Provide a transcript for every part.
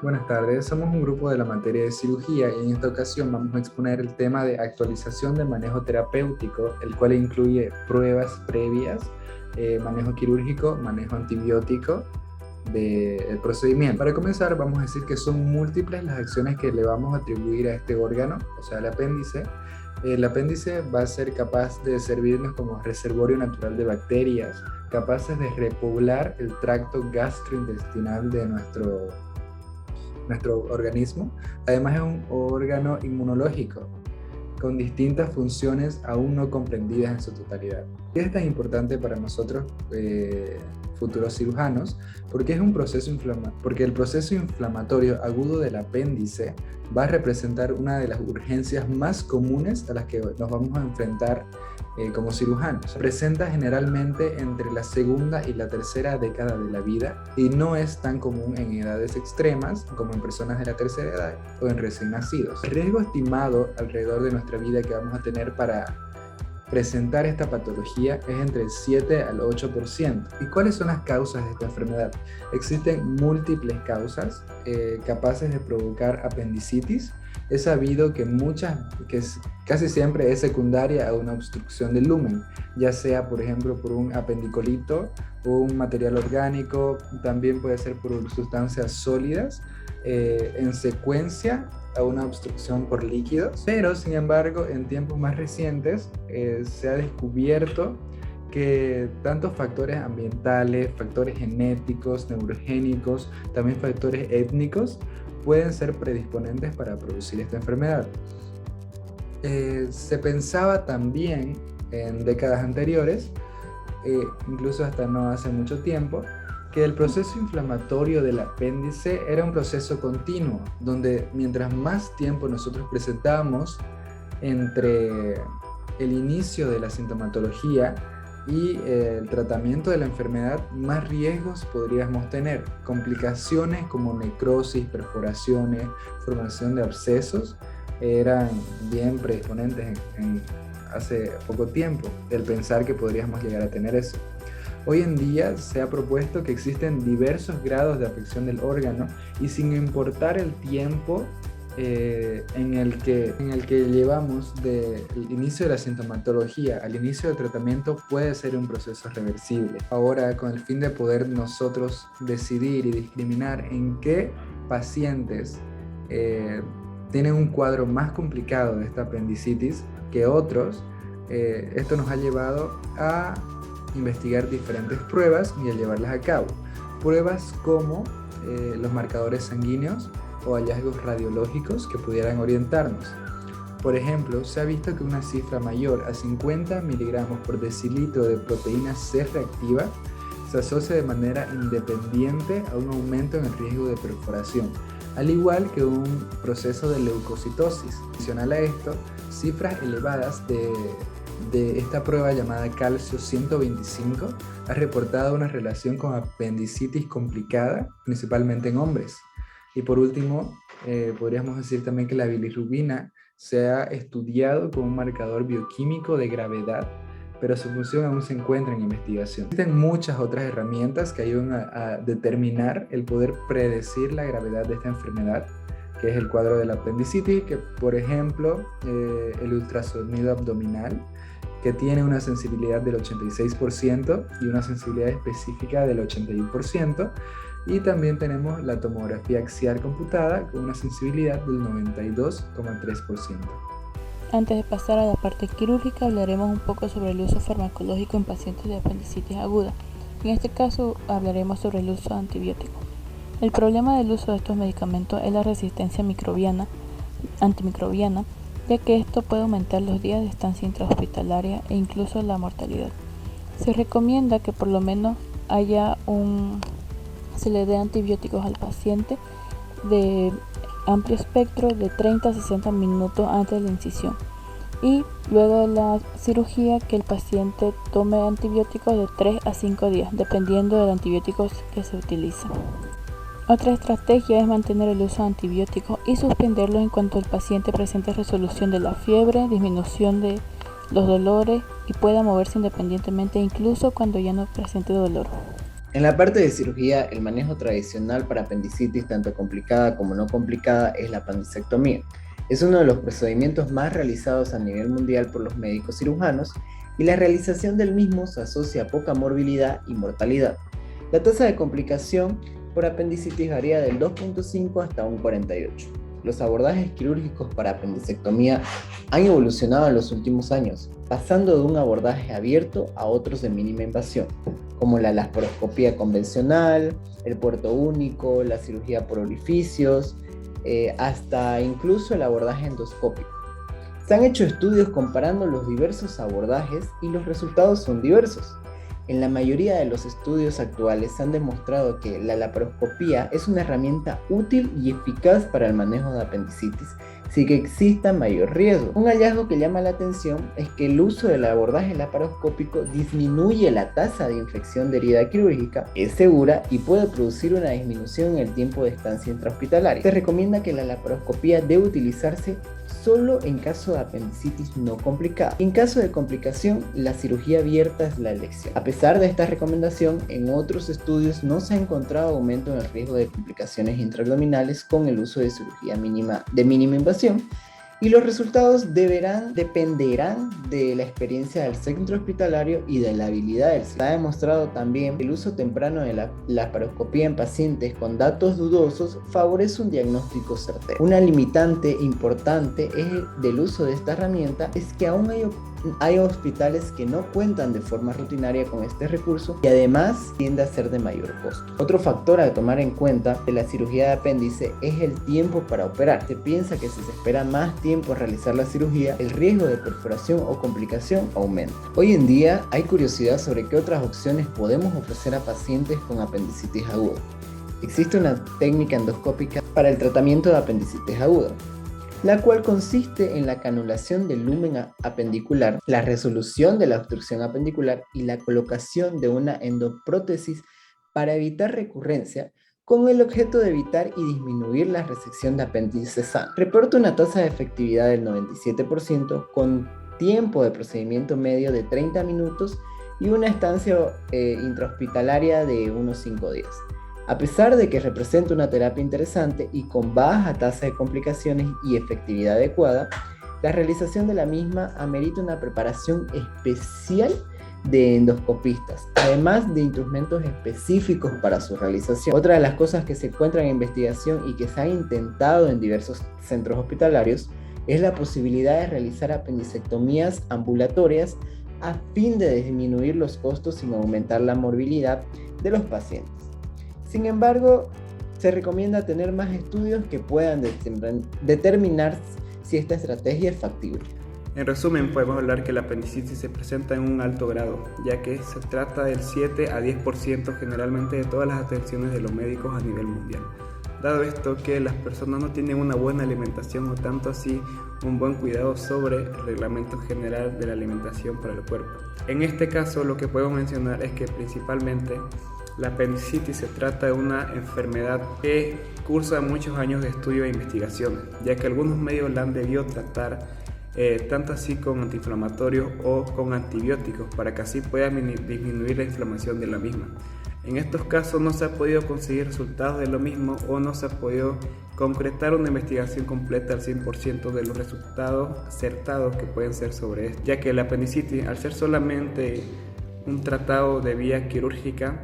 Buenas tardes, somos un grupo de la materia de cirugía y en esta ocasión vamos a exponer el tema de actualización del manejo terapéutico, el cual incluye pruebas previas, manejo quirúrgico, manejo antibiótico del procedimiento. Para comenzar, vamos a decir que son múltiples las acciones que le vamos a atribuir a este órgano, o sea, el apéndice. El apéndice va a ser capaz de servirnos como reservorio natural de bacterias, capaces de repoblar el tracto gastrointestinal de nuestro organismo. Además es un órgano inmunológico con distintas funciones aún no comprendidas en su totalidad. Y es tan importante para nosotros, futuros cirujanos, porque porque el proceso inflamatorio agudo del apéndice va a representar una de las urgencias más comunes a las que nos vamos a enfrentar como cirujanos. Se presenta generalmente entre la segunda y la tercera década de la vida y no es tan común en edades extremas como en personas de la tercera edad o en recién nacidos. El riesgo estimado alrededor de nuestra vida que vamos a tener para presentar esta patología es entre el 7 al 8%. ¿Y cuáles son las causas de esta enfermedad? Existen múltiples causas capaces de provocar apendicitis. Es sabido que casi siempre es secundaria a una obstrucción del lumen, ya sea por ejemplo por un apendicolito o un material orgánico, también puede ser por sustancias sólidas en secuencia a una obstrucción por líquidos, pero sin embargo en tiempos más recientes se ha descubierto que tantos factores ambientales, factores genéticos, neurogénicos, también factores étnicos pueden ser predisponentes para producir esta enfermedad. Se pensaba también en décadas anteriores, incluso hasta no hace mucho tiempo, que el proceso inflamatorio del apéndice era un proceso continuo, donde mientras más tiempo nosotros presentábamos entre el inicio de la sintomatología y el tratamiento de la enfermedad, más riesgos podríamos tener. Complicaciones como necrosis, perforaciones, formación de abscesos eran bien predisponentes hace poco tiempo, el pensar que podríamos llegar a tener eso. Hoy en día se ha propuesto que existen diversos grados de afección del órgano y sin importar el tiempo en el que llevamos del inicio de la sintomatología al inicio del tratamiento puede ser un proceso reversible. Ahora, con el fin de poder nosotros decidir y discriminar en qué pacientes tienen un cuadro más complicado de esta apendicitis que otros, esto nos ha llevado a investigar diferentes pruebas y a llevarlas a cabo. Pruebas como los marcadores sanguíneos o hallazgos radiológicos que pudieran orientarnos. Por ejemplo, se ha visto que una cifra mayor a 50 miligramos por decilitro de proteína C reactiva se asocia de manera independiente a un aumento en el riesgo de perforación, al igual que un proceso de leucocitosis. Adicional a esto, cifras elevadas de esta prueba llamada calcio 125 ha reportado una relación con apendicitis complicada, principalmente en hombres. Y por último, podríamos decir también que la bilirrubina se ha estudiado como un marcador bioquímico de gravedad, pero su función aún se encuentra en investigación. Existen muchas otras herramientas que ayudan a determinar el poder predecir la gravedad de esta enfermedad, que es el cuadro de la apendicitis, que por ejemplo el ultrasonido abdominal, que tiene una sensibilidad del 86% y una sensibilidad específica del 81%, y también tenemos la tomografía axial computada con una sensibilidad del 92,3%. Antes de pasar a la parte quirúrgica, hablaremos un poco sobre el uso farmacológico en pacientes de apendicitis aguda. En este caso, hablaremos sobre el uso de antibióticos. El problema del uso de estos medicamentos es la resistencia antimicrobiana, ya que esto puede aumentar los días de estancia intrahospitalaria e incluso la mortalidad. Se recomienda que por lo menos se le dé antibióticos al paciente de amplio espectro de 30 a 60 minutos antes de la incisión y luego de la cirugía que el paciente tome antibióticos de 3 a 5 días dependiendo del antibiótico que se utilice. Otra estrategia es mantener el uso de antibióticos y suspenderlos en cuanto el paciente presente resolución de la fiebre, disminución de los dolores y pueda moverse independientemente incluso cuando ya no presente dolor. En la parte de cirugía, el manejo tradicional para apendicitis, tanto complicada como no complicada, es la apendicectomía. Es uno de los procedimientos más realizados a nivel mundial por los médicos cirujanos y la realización del mismo se asocia a poca morbilidad y mortalidad. La tasa de complicación por apendicitis varía del 2.5 hasta un 48. Los abordajes quirúrgicos para apendicectomía han evolucionado en los últimos años, pasando de un abordaje abierto a otros de mínima invasión, como la laparoscopía convencional, el puerto único, la cirugía por orificios, hasta incluso el abordaje endoscópico. Se han hecho estudios comparando los diversos abordajes y los resultados son diversos. En la mayoría de los estudios actuales se han demostrado que la laparoscopía es una herramienta útil y eficaz para el manejo de apendicitis sin que exista mayor riesgo. Un hallazgo que llama la atención es que el uso del abordaje laparoscópico disminuye la tasa de infección de herida quirúrgica, es segura y puede producir una disminución en el tiempo de estancia intrahospitalaria. Se recomienda que la laparoscopía debe utilizarse solo en caso de apendicitis no complicada. En caso de complicación, la cirugía abierta es la elección. A pesar de esta recomendación, en otros estudios no se ha encontrado aumento en el riesgo de complicaciones intraabdominales con el uso de cirugía de mínima invasión, y los resultados dependerán de la experiencia del centro hospitalario y de la habilidad del centro. Se ha demostrado también que el uso temprano de la laparoscopía en pacientes con datos dudosos favorece un diagnóstico certero. Una limitante importante del uso de esta herramienta es que aún hay hospitales que no cuentan de forma rutinaria con este recurso y además tiende a ser de mayor costo. Otro factor a tomar en cuenta de la cirugía de apéndice es el tiempo para operar. Se piensa que si se espera más tiempo a realizar la cirugía, el riesgo de perforación o complicación aumenta. Hoy en día hay curiosidad sobre qué otras opciones podemos ofrecer a pacientes con apendicitis aguda. Existe una técnica endoscópica para el tratamiento de apendicitis aguda, la cual consiste en la canulación del lumen apendicular, la resolución de la obstrucción apendicular y la colocación de una endoprótesis para evitar recurrencia, con el objeto de evitar y disminuir la resección de apéndice sano. Reporta una tasa de efectividad del 97% con tiempo de procedimiento medio de 30 minutos y una estancia intrahospitalaria de unos 5 días. A pesar de que representa una terapia interesante y con baja tasa de complicaciones y efectividad adecuada, la realización de la misma amerita una preparación especial de endoscopistas, además de instrumentos específicos para su realización. Otra de las cosas que se encuentran en investigación y que se ha intentado en diversos centros hospitalarios es la posibilidad de realizar apendicectomías ambulatorias a fin de disminuir los costos sin aumentar la morbilidad de los pacientes. Sin embargo, se recomienda tener más estudios que puedan determinar si esta estrategia es factible. En resumen, podemos hablar que la apendicitis se presenta en un alto grado, ya que se trata del 7 a 10% generalmente de todas las atenciones de los médicos a nivel mundial. Dado esto que las personas no tienen una buena alimentación o tanto así un buen cuidado sobre el reglamento general de la alimentación para el cuerpo. En este caso, lo que podemos mencionar es que principalmente la apendicitis se trata de una enfermedad que cursa muchos años de estudio e investigación, ya que algunos medios la han debido tratar tanto así con antiinflamatorios o con antibióticos para que así pueda disminuir la inflamación de la misma. En estos casos no se ha podido conseguir resultados de lo mismo o no se ha podido concretar una investigación completa al 100% de los resultados acertados que pueden ser sobre esto, ya que la apendicitis, al ser solamente un tratado de vía quirúrgica,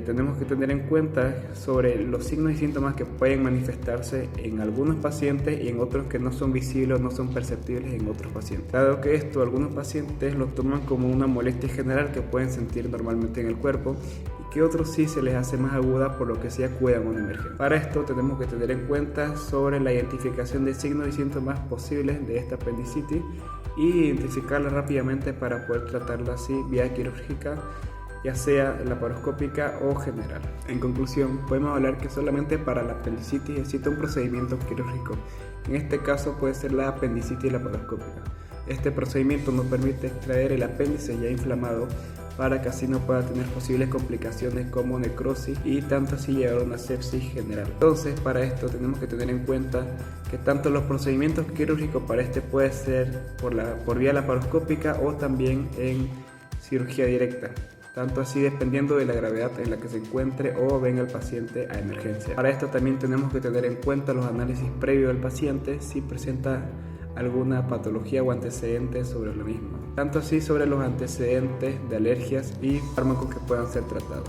tenemos que tener en cuenta sobre los signos y síntomas que pueden manifestarse en algunos pacientes y en otros que no son visibles o no son perceptibles en otros pacientes. Dado que esto, algunos pacientes lo toman como una molestia general que pueden sentir normalmente en el cuerpo y que otros sí se les hace más aguda, por lo que sí acudan a una emergencia. Para esto tenemos que tener en cuenta sobre la identificación de signos y síntomas posibles de esta apendicitis y identificarla rápidamente para poder tratarla así vía quirúrgica, ya sea laparoscópica o general. En conclusión, podemos hablar que solamente para la apendicitis existe un procedimiento quirúrgico. En este caso puede ser la apendicitis laparoscópica. Este procedimiento nos permite extraer el apéndice ya inflamado para que así no pueda tener posibles complicaciones como necrosis y tanto así llegar a una sepsis general. Entonces, para esto tenemos que tener en cuenta que tanto los procedimientos quirúrgicos para este puede ser por vía laparoscópica o también en cirugía directa. tanto así dependiendo de la gravedad en la que se encuentre o venga el paciente a emergencia. Para esto también tenemos que tener en cuenta los análisis previos del paciente si presenta alguna patología o antecedentes sobre lo mismo, tanto así sobre los antecedentes de alergias y fármacos que puedan ser tratados.